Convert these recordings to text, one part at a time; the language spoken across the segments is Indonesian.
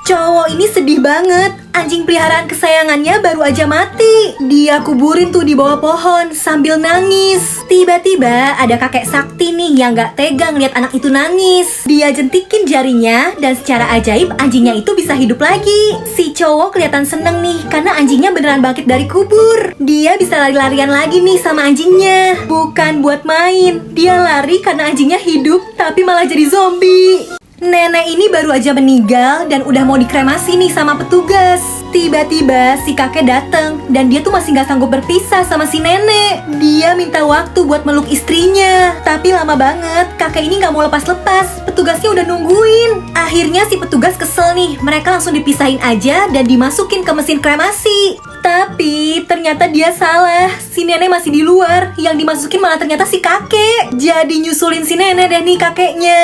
Cowok ini sedih banget. Anjing peliharaan kesayangannya baru aja mati. Dia kuburin tuh di bawah pohon sambil nangis. Tiba-tiba ada kakek sakti nih yang gak tega ngeliat anak itu nangis. Dia jentikin jarinya dan secara ajaib anjingnya itu bisa hidup lagi. Si cowok kelihatan seneng nih karena anjingnya beneran bangkit dari kubur. Dia bisa lari-larian lagi nih sama anjingnya. Bukan buat main. Dia lari karena anjingnya hidup tapi malah jadi zombie. Nenek ini baru aja meninggal dan udah mau dikremasi nih sama petugas. Tiba-tiba si kakek datang dan dia tuh masih gak sanggup berpisah sama si nenek. Dia minta waktu buat meluk istrinya. Tapi lama banget, kakek ini gak mau lepas-lepas. Petugasnya udah nungguin. Akhirnya si petugas kesel nih. Mereka langsung dipisahin aja dan dimasukin ke mesin kremasi. Tapi ternyata dia salah. Si nenek masih di luar. Yang dimasukin malah ternyata si kakek. Jadi nyusulin si nenek deh nih kakeknya.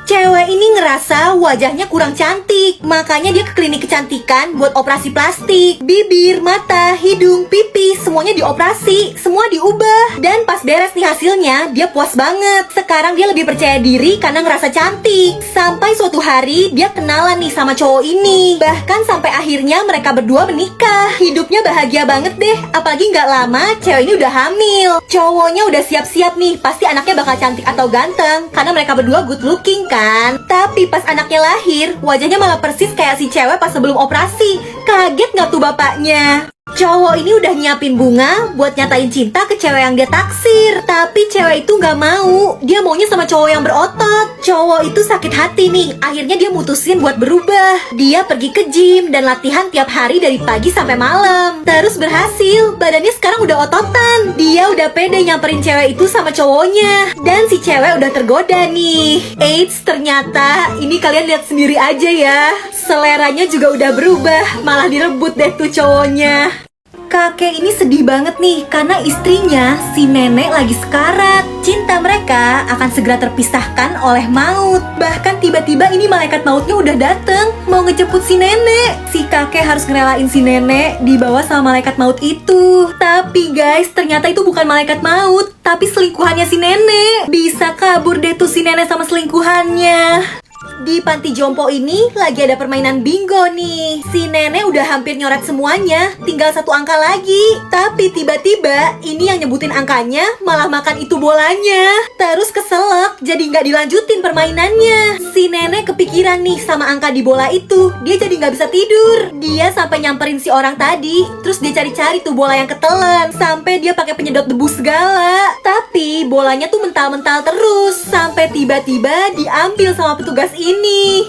Cewek ini ngerasa wajahnya kurang cantik, makanya dia ke klinik kecantikan buat operasi plastik. Bibir, mata, hidung, pipi, semuanya dioperasi, semua diubah. Dan pas beres nih hasilnya, dia puas banget. Sekarang dia lebih percaya diri karena ngerasa cantik. Sampai suatu hari dia kenalan nih sama cowok ini. Bahkan sampai akhirnya mereka berdua menikah. Hidupnya bahagia banget deh. Apalagi nggak lama cewek ini udah hamil. Cowoknya udah siap-siap nih, pasti anaknya bakal cantik atau ganteng karena mereka berdua good looking kan. Tapi pas anaknya lahir, wajahnya malah persis kayak si cewek pas sebelum operasi. Kaget nggak tuh bapaknya? Cowok ini udah nyiapin bunga buat nyatain cinta ke cewek yang dia taksir. Tapi cewek itu gak mau. Dia maunya sama cowok yang berotot. Cowok itu sakit hati nih. Akhirnya dia mutusin buat berubah. Dia pergi ke gym dan latihan tiap hari dari pagi sampai malam. Terus berhasil. Badannya sekarang udah ototan. Dia udah pede nyamperin cewek itu sama cowoknya. Dan si cewek udah tergoda nih. Eits, ternyata ini kalian lihat sendiri aja ya. Seleranya juga udah berubah. Malah direbut deh tuh cowoknya. Kakek ini sedih banget nih karena istrinya, si nenek lagi sekarat. Cinta mereka akan segera terpisahkan oleh maut. Bahkan tiba-tiba ini malaikat mautnya udah dateng mau ngejemput si nenek. Si kakek harus ngerelain si nenek dibawa sama malaikat maut itu. Tapi guys, ternyata itu bukan malaikat maut, tapi selingkuhannya si nenek. Bisa kabur deh tuh si nenek sama selingkuhannya. Di panti jompo ini lagi ada permainan bingo nih. Si nenek udah hampir nyoret semuanya, tinggal satu angka lagi. Tapi tiba-tiba ini yang nyebutin angkanya malah makan itu bolanya. Terus keselak, jadi nggak dilanjutin permainannya. Si nenek kepikiran nih sama angka di bola itu. Dia jadi nggak bisa tidur. Dia sampai nyamperin si orang tadi. Terus dia cari-cari tuh bola yang ketelan. Sampai dia pakai penyedot debu segala. Tapi bolanya tuh mental-mental terus. Sampai tiba-tiba diambil sama petugas ini.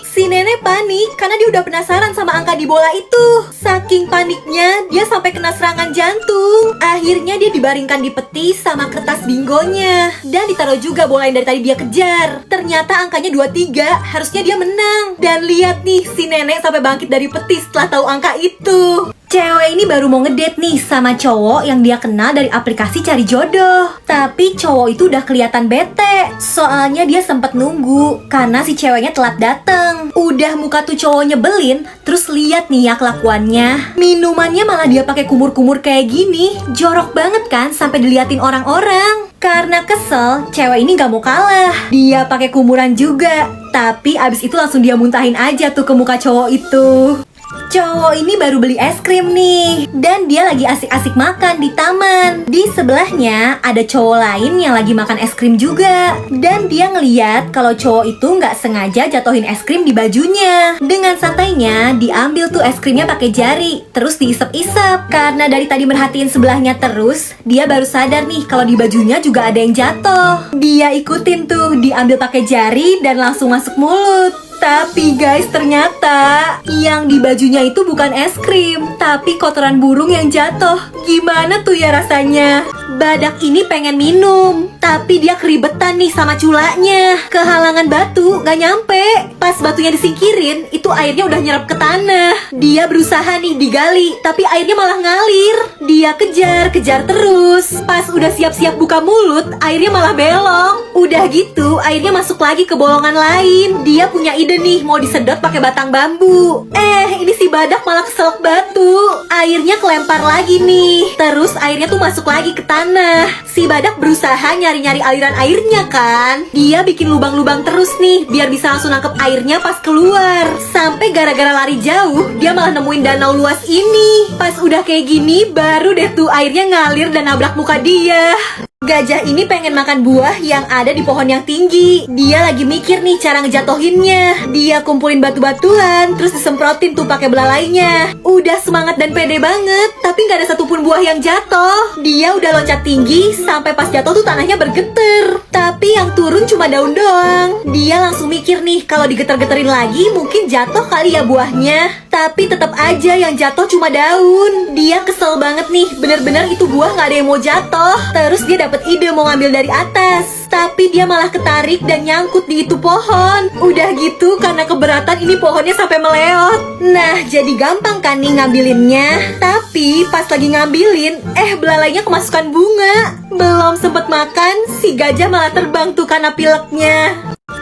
Si nenek panik karena dia udah penasaran sama angka di bola itu. Saking paniknya, dia sampai kena serangan jantung. Akhirnya dia dibaringkan di peti sama kertas bingonya. Dan ditaruh juga bola yang dari tadi dia kejar. Ternyata angkanya 23, harusnya dia menang. Dan lihat nih, si nenek sampai bangkit dari peti setelah tahu angka itu. Cewek ini baru mau ngedate nih sama cowok yang dia kenal dari aplikasi cari jodoh. Tapi cowok itu udah kelihatan bete. Soalnya dia sempet nunggu karena si ceweknya telat dateng. Udah muka tuh cowok nyebelin. Terus lihat nih ya kelakuannya. Minumannya malah dia pakai kumur-kumur kayak gini. Jorok banget kan sampai diliatin orang-orang. Karena kesel, cewek ini gak mau kalah. Dia pakai kumuran juga. Tapi abis itu langsung dia muntahin aja tuh ke muka cowok itu. Cowok ini baru beli es krim nih. Dan dia lagi asik-asik makan di taman. Di sebelahnya ada cowok lain yang lagi makan es krim juga. Dan dia ngeliat kalau cowok itu nggak sengaja jatuhin es krim di bajunya. Dengan santainya diambil tuh es krimnya pakai jari. Terus diisep-isep. Karena dari tadi merhatiin sebelahnya terus, dia baru sadar nih kalau di bajunya juga ada yang jatuh. Dia ikutin tuh, diambil pakai jari dan langsung masuk mulut. Tapi guys, ternyata yang di bajunya itu bukan es krim, tapi kotoran burung yang jatuh. Gimana tuh ya rasanya? Badak ini pengen minum, tapi dia keribetan nih sama culanya. Kehalangan batu, gak nyampe. Pas batunya disingkirin, itu airnya udah nyerap ke tanah. Dia berusaha nih digali, tapi airnya malah ngalir. Dia kejar terus. Pas udah siap-siap buka mulut, airnya malah belok. Udah gitu, airnya masuk lagi ke bolongan lain. Dia punya ide nih, mau disedot pakai batang bambu. Ini si badak malah keselak batu. Airnya kelempar lagi nih. Terus airnya tuh masuk lagi ke tanah. Si badak berusaha nyari-nyari aliran airnya kan. Dia bikin lubang-lubang terus nih, biar bisa langsung nangkep airnya pas keluar. Sampai gara-gara lari jauh, dia malah nemuin danau luas ini. Pas udah kayak gini, baru deh tuh airnya ngalir dan nabrak muka dia. Gajah ini pengen makan buah yang ada di pohon yang tinggi. Dia lagi mikir nih cara ngejatohinnya. Dia kumpulin batu-batuan, terus disemprotin tuh pakai belalainya. Udah semangat dan pede banget, tapi nggak ada satupun buah yang jatuh. Dia udah loncat tinggi, sampai pas jatuh tuh tanahnya bergetar. Tapi yang turun cuma daun doang. Dia langsung mikir nih, kalau digeter-geterin lagi mungkin jatuh kali ya buahnya. Tapi tetap aja yang jatuh cuma daun. Dia kesel banget nih, bener-bener itu buah nggak ada yang mau jatuh. Terus dia dapat ide mau ngambil dari atas, tapi dia malah ketarik dan nyangkut di itu pohon. Udah gitu karena keberatan ini pohonnya sampai meleot. Nah jadi gampang kan nih ngambilinnya. Tapi pas lagi ngambilin, belalainya kemasukan bunga. Belum sempet makan, si gajah malah terbang tuh karena pileknya.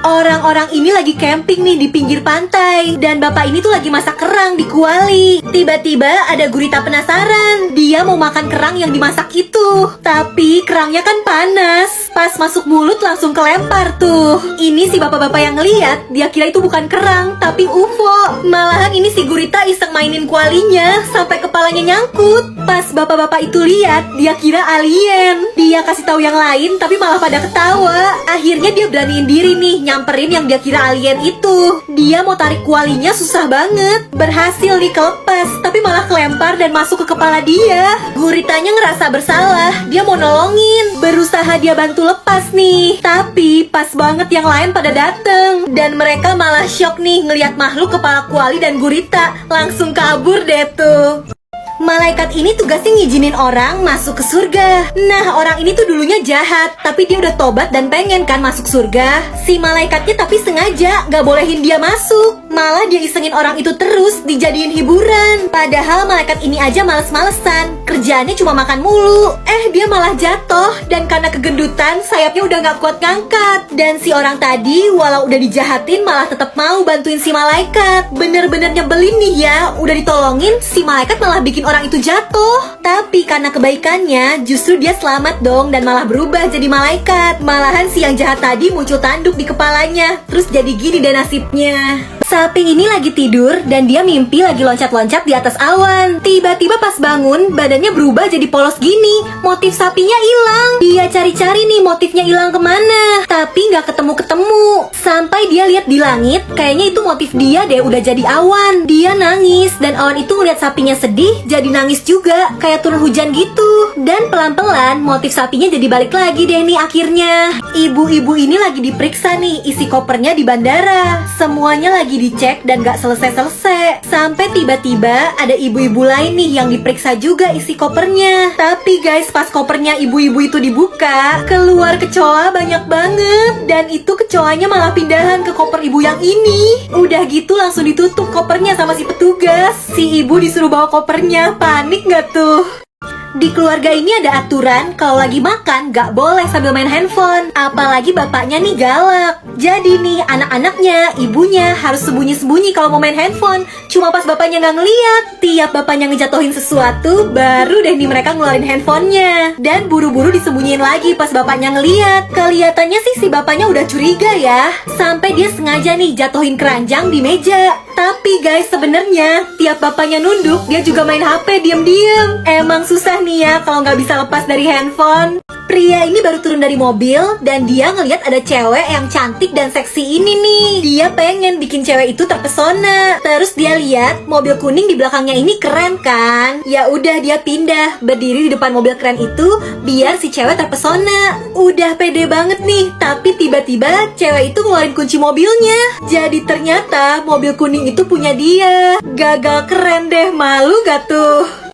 Orang-orang ini lagi camping nih di pinggir pantai. Dan bapak ini tuh lagi masak kerang di kuali. Tiba-tiba ada gurita penasaran. Dia mau makan kerang yang dimasak itu. Tapi kerangnya kan panas. Pas masuk mulut langsung kelempar tuh. Ini si bapak-bapak yang ngeliat, dia kira itu bukan kerang, tapi UFO. Malahan ini si gurita iseng mainin kualinya sampai kepalanya nyangkut. Pas bapak-bapak itu lihat, dia kira alien. Dia kasih tahu yang lain, tapi malah pada ketawa. Akhirnya dia beraniin diri nih nyamperin yang dia kira alien itu. Dia mau tarik kualinya susah banget. Berhasil nih kelepas, tapi malah kelempar dan masuk ke kepala dia. Guritanya ngerasa bersalah, dia mau nolongin. Berusaha dia bantu lepas nih. Tapi pas banget yang lain pada dateng. Dan mereka malah shock nih ngelihat makhluk kepala kuali dan gurita. Langsung kabur deh tuh. Malaikat ini tugasnya ngizinin orang masuk ke surga. Nah orang ini tuh dulunya jahat, tapi dia udah tobat dan pengen kan masuk surga. Si malaikatnya tapi sengaja gak bolehin dia masuk. Malah dia isengin orang itu terus dijadiin hiburan. Padahal malaikat ini aja males-malesan, kerjaannya cuma makan mulu. Dia malah jatuh. Dan karena kegendutan sayapnya udah gak kuat ngangkat. Dan si orang tadi walau udah dijahatin malah tetap mau bantuin si malaikat. Bener-bener nyebelin nih ya. Udah ditolongin, si malaikat malah bikin orang itu jatuh. Tapi karena kebaikannya justru dia selamat dong dan malah berubah jadi malaikat. Malahan si yang jahat tadi muncul tanduk di kepalanya. Terus jadi gini deh nasibnya. Sapi ini lagi tidur dan dia mimpi lagi loncat-loncat di atas awan. Tiba-tiba pas bangun, badannya berubah jadi polos gini. Motif sapinya hilang. Dia cari-cari nih motifnya hilang kemana. Tapi nggak ketemu-ketemu. Sampai dia lihat di langit, kayaknya itu motif dia deh udah jadi awan. Dia nangis dan awan itu ngeliat sapinya sedih, jadi nangis juga. Kayak turun hujan gitu. Dan pelan-pelan motif sapinya jadi balik lagi deh nih akhirnya. Ibu-ibu ini lagi diperiksa nih isi kopernya di bandara. Semuanya lagi dicek dan gak selesai-selesai. Sampai tiba-tiba ada ibu-ibu lain nih yang diperiksa juga isi kopernya. Tapi guys pas kopernya ibu-ibu itu dibuka, keluar kecoa banyak banget. Dan itu kecoanya malah pindahan ke koper ibu yang ini. Udah gitu langsung ditutup kopernya sama si petugas. Si ibu disuruh bawa kopernya. Panik gak tuh? Di keluarga ini ada aturan kalau lagi makan gak boleh sambil main handphone. Apalagi bapaknya nih galak. Jadi nih anak-anaknya, ibunya harus sembunyi-sembunyi kalau mau main handphone. Cuma pas bapaknya gak ngeliat. Tiap bapaknya ngejatohin sesuatu, baru deh nih mereka ngeluarin handphonenya. Dan buru-buru disembunyiin lagi pas bapaknya ngeliat. Kelihatannya sih si bapaknya udah curiga ya. Sampai dia sengaja nih jatohin keranjang di meja. Tapi guys sebenarnya tiap bapaknya nunduk, dia juga main HP diem-diem. Emang susah nih ya kalau nggak bisa lepas dari handphone. Pria ini baru turun dari mobil dan dia ngelihat ada cewek yang cantik dan seksi ini nih. Dia pengen bikin cewek itu terpesona. Terus dia lihat mobil kuning di belakangnya ini keren kan? Ya udah dia pindah berdiri di depan mobil keren itu biar si cewek terpesona. Udah pede banget nih, tapi tiba-tiba cewek itu ngeluarin kunci mobilnya. Jadi ternyata mobil kuning itu punya dia. Gagal keren deh, malu gak tuh?